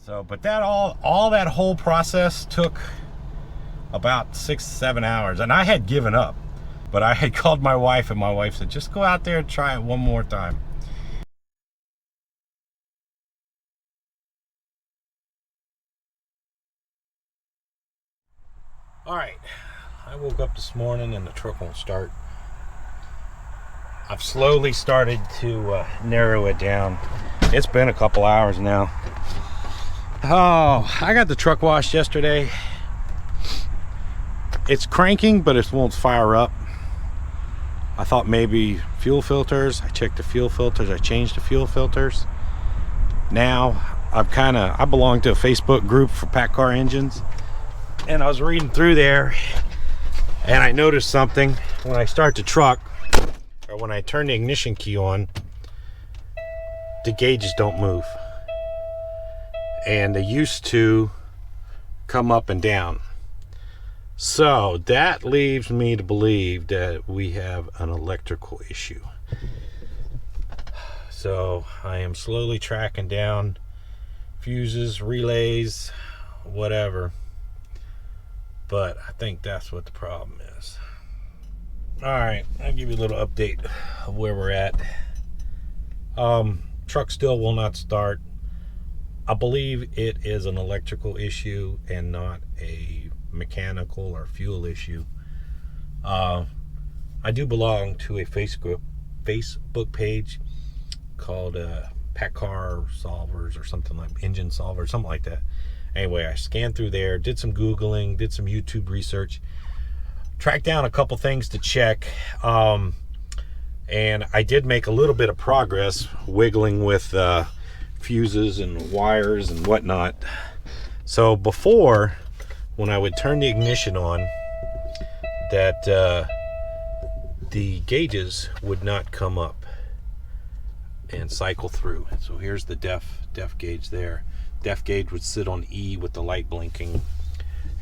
So, but that all that whole process took about 6-7 hours, and I had given up. But I had called my wife, and my wife said, just go out there and try it one more time. All right, I woke up this morning and the truck won't start. I've slowly started to narrow it down. It's been a couple hours now. Oh, I got the truck washed yesterday. It's cranking, but it won't fire up. I thought maybe fuel filters. I checked the fuel filters. I changed the fuel filters. Now I belong to a Facebook group for pack car engines, and I was reading through there, and I noticed something. When I start the truck, or when I turn the ignition key on, the gauges don't move, and they used to come up and down. So that leaves me to believe that we have an electrical issue. So I am slowly tracking down fuses, relays, whatever. But I think that's what the problem is. All right, I'll give you a little update of where we're at. Truck still will not start. I believe it is an electrical issue and not a mechanical or fuel issue. I do belong to a Facebook page called Pack Car Solvers or something, like Engine Solver, something like that. Anyway, I scanned through there, did some Googling, did some YouTube research, tracked down a couple things to check, and I did make a little bit of progress wiggling with fuses and wires and whatnot. So before, when I would turn the ignition on, that the gauges would not come up and cycle through. So here's the def gauge there. Def gauge would sit on E with the light blinking,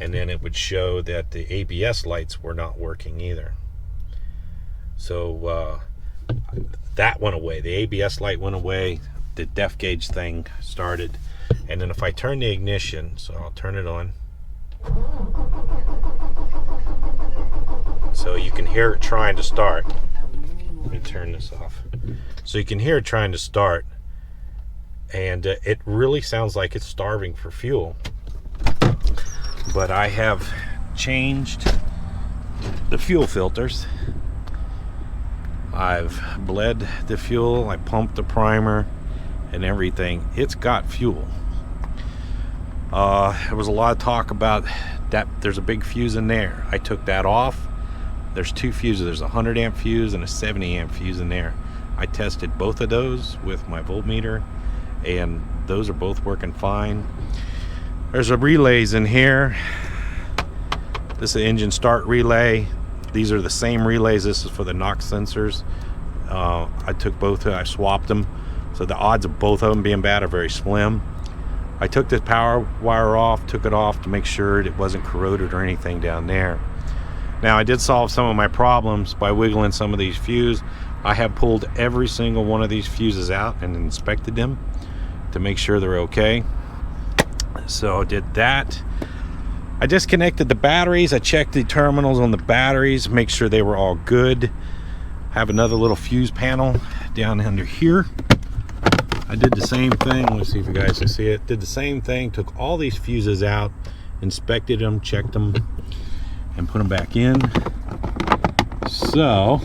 and then it would show that the ABS lights were not working either. So that went away. The ABS light went away. The def gauge thing started. And then if I turn the ignition, so I'll turn it on, so you can hear it trying to start. Let me turn this off. So you can hear it trying to start, and it really sounds like it's starving for fuel. But I have changed the fuel filters. I've bled the fuel, I pumped the primer and everything. It's got fuel. There was a lot of talk about that there's a big fuse in there. I took that off. There's two fuses. There's a 100 amp fuse and a 70 amp fuse in there. I tested both of those with my voltmeter, and those are both working fine. There's a relays in here. This is an engine start relay. These are the same relays. This is for the NOx sensors. I took both, I swapped them. So the odds of both of them being bad are very slim. I took this power wire off, took it off to make sure it wasn't corroded or anything down there. Now I did solve some of my problems by wiggling some of these fuses. I have pulled every single one of these fuses out and inspected them to make sure they're okay. So I did that. I disconnected the batteries. I checked the terminals on the batteries, make sure they were all good. Have another little fuse panel down under here. I did the same thing. Let's see if you guys can see it. Did the same thing, took all these fuses out, inspected them, checked them, and put them back in. So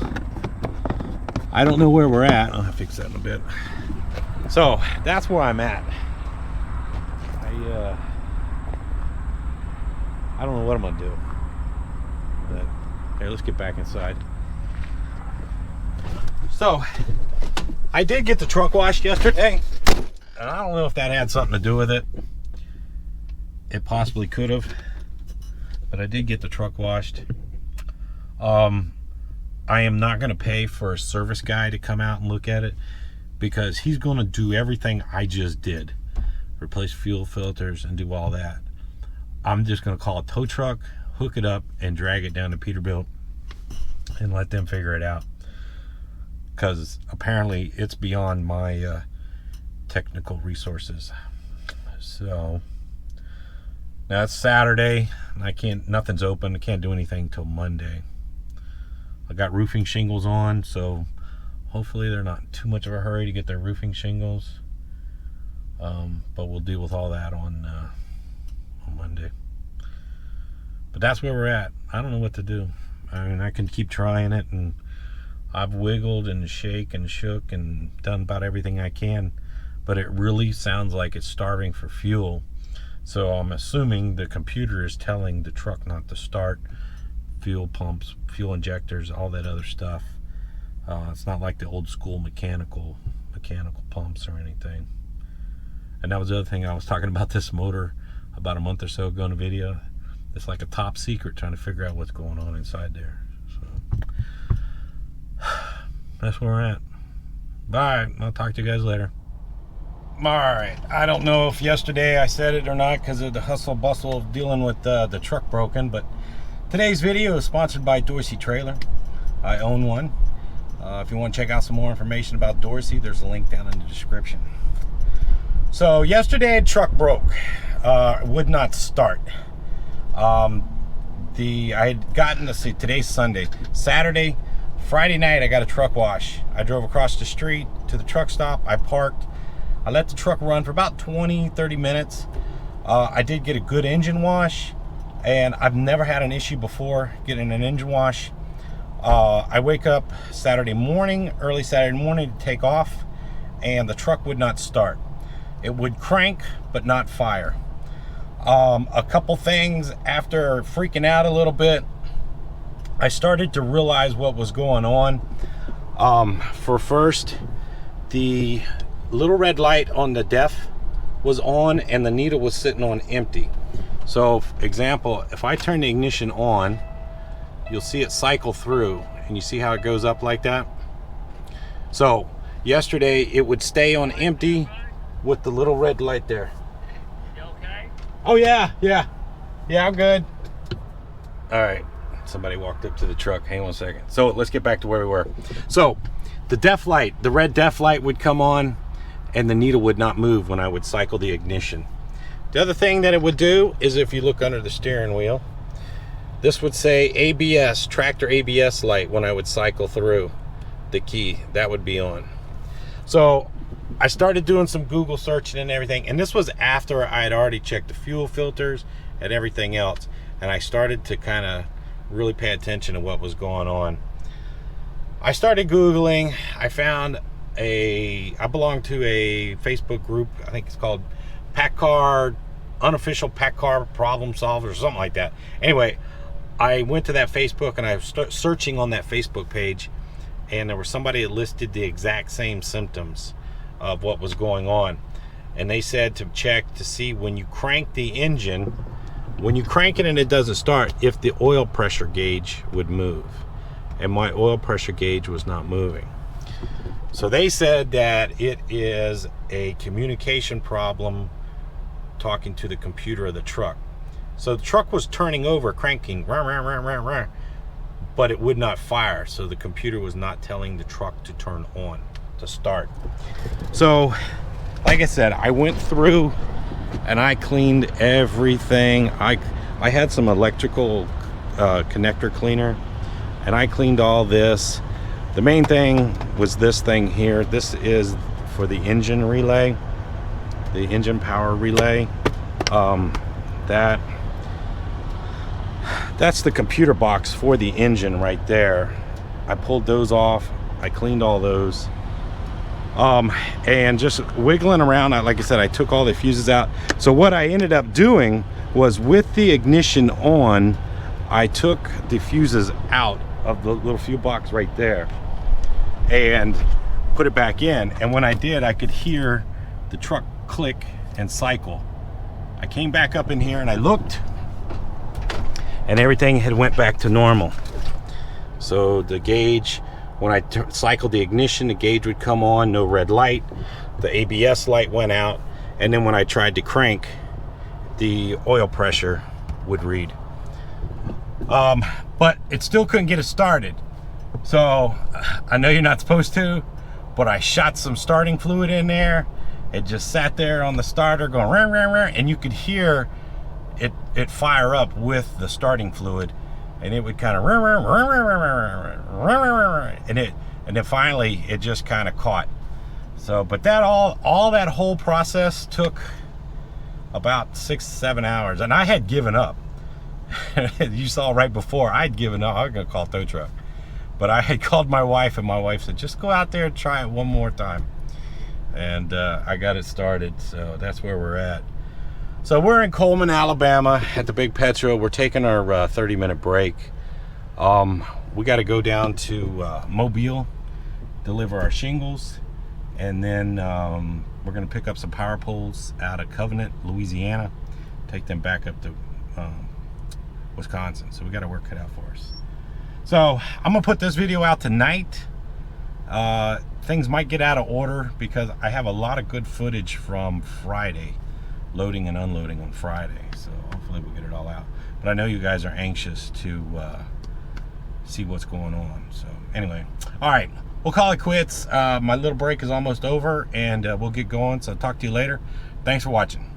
I don't know where we're at. I'll fix that in a bit. So that's where I'm at. I don't know what I'm gonna do, but here, let's get back inside. So I did get the truck washed yesterday, and I don't know if that had something to do with it. It possibly could have, but I did get the truck washed. I am not going to pay for a service guy to come out and look at it, because he's going to do everything I just did, replace fuel filters and do all that. I'm just going to call a tow truck, hook it up, and drag it down to Peterbilt and let them figure it out, because apparently it's beyond my technical resources. So now it's Saturday and nothing's open. I can't do anything till Monday. I got roofing shingles on, so hopefully they're not too much of a hurry to get their roofing shingles. But we'll deal with all that on Monday. But that's where we're at. I don't know what to do. I mean, I can keep trying it, and I've wiggled and shook and done about everything I can, but it really sounds like it's starving for fuel. So I'm assuming the computer is telling the truck not to start. Fuel pumps, fuel injectors, all that other stuff. It's not like the old school mechanical pumps or anything. And that was the other thing I was talking about, this motor about a month or so ago in a video. It's like a top secret, trying to figure out what's going on inside there. So that's where we're at. Bye. I'll talk to you guys later. Alright, I don't know if yesterday I said it or not because of the hustle bustle of dealing with the truck broken, but today's video is sponsored by Dorsey Trailer. I own one. If you want to check out some more information about Dorsey, there's a link down in the description. So yesterday, a truck broke. Would not start. I had gotten, let's see, today's Sunday. Saturday, Friday night, I got a truck wash. I drove across the street to the truck stop. I parked. I let the truck run for about 20-30 minutes. I did get a good engine wash, and I've never had an issue before getting an engine wash. I wake up Saturday morning, early Saturday morning to take off, and the truck would not start. It would crank, but not fire. A couple things after freaking out a little bit, I started to realize what was going on. For first, the little red light on the DEF was on and the needle was sitting on empty. So, example, if I turn the ignition on, you'll see it cycle through, and you see how it goes up like that? So, yesterday it would stay on empty with the little red light there. You okay? Oh yeah, I'm good. All right, somebody walked up to the truck. Hang on a second. So let's get back to where we were. So the DEF light, the red DEF light would come on, and the needle would not move when I would cycle the ignition. The other thing that it would do is, if you look under the steering wheel, this would say ABS, tractor ABS light. When I would cycle through the key, that would be on. So I started doing some Google searching and everything, and this was after I had already checked the fuel filters and everything else, and I started to kind of really pay attention to what was going on. I started Googling. I found I belong to a Facebook group, I think it's called Unofficial Pack Car Problem Solvers or something like that. Anyway, I went to that Facebook and I started searching on that Facebook page, and there was somebody that listed the exact same symptoms of what was going on, and they said to check to see when you crank the engine, when you crank it and it doesn't start, if the oil pressure gauge would move, and my oil pressure gauge was not moving. So they said that it is a communication problem talking to the computer of the truck. So the truck was turning over, cranking, rah, rah, rah, rah, rah, but it would not fire, so the computer was not telling the truck to turn on, to start. So like I said, I went through and I cleaned everything. I had some electrical connector cleaner, and I cleaned all this. The main thing was this thing here. This is for the engine relay, the engine power relay. That's the computer box for the engine right there. I pulled those off. I cleaned all those. And just wiggling around, like I said, I took all the fuses out. So what I ended up doing was, with the ignition on, I took the fuses out of the little fuse box right there and put it back in. And when I did, I could hear the truck click and cycle. I came back up in here and I looked, and everything had went back to normal. So the gauge, when I cycled the ignition, the gauge would come on, no red light. The ABS light went out, and then when I tried to crank, the oil pressure would read. But it still couldn't get it started. So I know you're not supposed to, but I shot some starting fluid in there, It just sat there on the starter going rah, rah, rah, and you could hear it fire up with the starting fluid, and it would kind of rah, rah, rah, rah, rah, rah, rah, rah, rah, and then finally it just kind of caught. So, but that all that whole process took about 6-7 hours, and I had given up. You saw right before I'd given up. I was gonna call tow truck, but I had called my wife, and my wife said, just go out there and try it one more time. And I got it started, so that's where we're at. So we're in Coleman, Alabama at the Big Petro. We're taking our 30-minute break. We got to go down to Mobile, deliver our shingles, and then we're going to pick up some power poles out of Covenant, Louisiana, take them back up to Wisconsin. So we got our work cut out for us. So I'm going to put this video out tonight. Things might get out of order because I have a lot of good footage from Friday, loading and unloading on Friday, so hopefully we'll get it all out. But I know you guys are anxious to see what's going on. So anyway, all right, we'll call it quits. My little break is almost over, and we'll get going. So talk to you later. Thanks for watching.